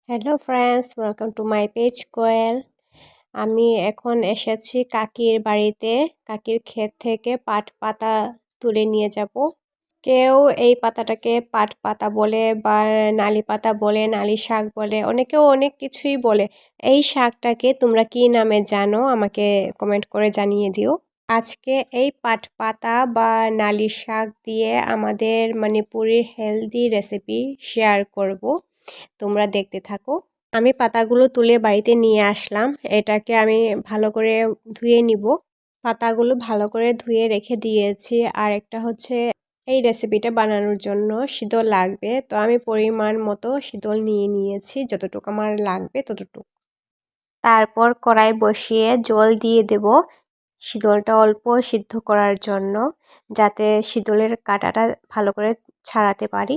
Hello friends, welcome to my page Koel. আমি এখন এসেছি কাকির বাড়িতে। কাকির ক্ষেত থেকে পাট পাতা তুলে নিয়ে যাব। কেউ এই পাতাটাকে পাট পাতা বলে বা নালি পাতা বলে, নালি শাক বলে, অনেকেও অনেক কিছুই বলে। এই শাকটাকে তোমরা কি নামে জানো আমাকে কমেন্ট করে জানিয়ে দিও। আজকে এই পাট পাতা বা নালি শাক দিয়ে আমাদের মণিপুরের হেলদি রেসিপি শেয়ার করব। তোমরা দেখতে থাকো। আমি পাতাগুলো তুলে বাড়িতে নিয়ে আসলাম। এটাকে আমি ভালো করে ধুয়ে নিব। পাতাগুলো ভালো করে ধুয়ে রেখে দিয়েছি। আর একটা হচ্ছে এই রেসিপিটা বানানোর জন্য শীতল লাগবে, তো আমি পরিমাণ মতো শীতল নিয়ে নিয়েছি, যতটুকু আমার লাগবে ততটুকু। তারপর কড়াই বসিয়ে জল দিয়ে দেব শীতলটা অল্প সিদ্ধ করার জন্য, যাতে শীতলের কাঁটাটা ভালো করে ছাড়াতে পারি।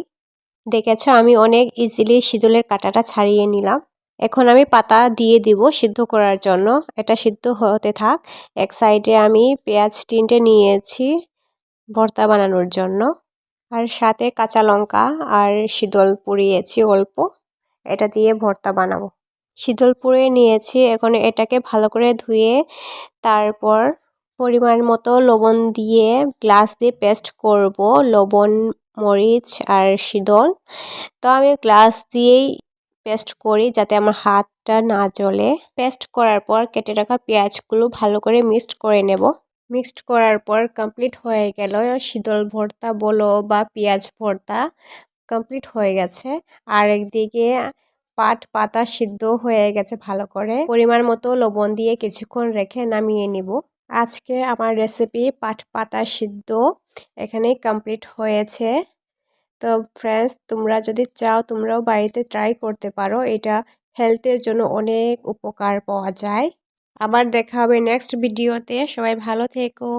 দেখেছো, আমি অনেক ইজিলি শীতলের কাঁটাটা ছাড়িয়ে নিলাম। এখন আমি পাতা দিয়ে দিব সিদ্ধ করার জন্য। এটা সিদ্ধ হতে থাক। এক সাইডে আমি পেঁয়াজ তিনটে নিয়েছি ভর্তা বানানোর জন্য, আর সাথে কাঁচা লঙ্কা আর শীতল পুড়িয়েছি অল্প, এটা দিয়ে ভর্তা বানাবো। শীতল পুড়িয়ে নিয়েছি। এখন এটাকে ভালো করে ধুয়ে তারপর পরিমাণ মতো লবণ দিয়ে গ্লাস দিয়ে পেস্ট করব, লবণ, মরিচ আর শীতল। তো আমি গ্লাস দিয়েই পেস্ট করি যাতে আমার হাতটা না জ্বলে। পেস্ট করার পর কেটে রাখা পেঁয়াজগুলো ভালো করে মিক্সড করে নেব। মিক্সড করার পর কমপ্লিট হয়ে গেল শীতল ভর্তা বলো বা পেঁয়াজ ভর্তা, কমপ্লিট হয়ে গেছে। আর একদিকে পাট পাতা সিদ্ধ হয়ে গেছে ভালো করে। পরিমাণ মতো লবণ দিয়ে কিছুক্ষণ রেখে নামিয়ে নিব। আজকে আমার রেসিপি পাট পাতা সিদ্ধ এখানেই কমপ্লিট হয়েছে। তো ফ্রেন্ডস, তোমরা যদি চাও তোমরাও বাড়িতে ট্রাই করতে পারো। এটা হেলথের জন্য অনেক উপকার পাওয়া যায়। আবার দেখা হবে নেক্সট ভিডিওতে। সবাই ভালো থেকো।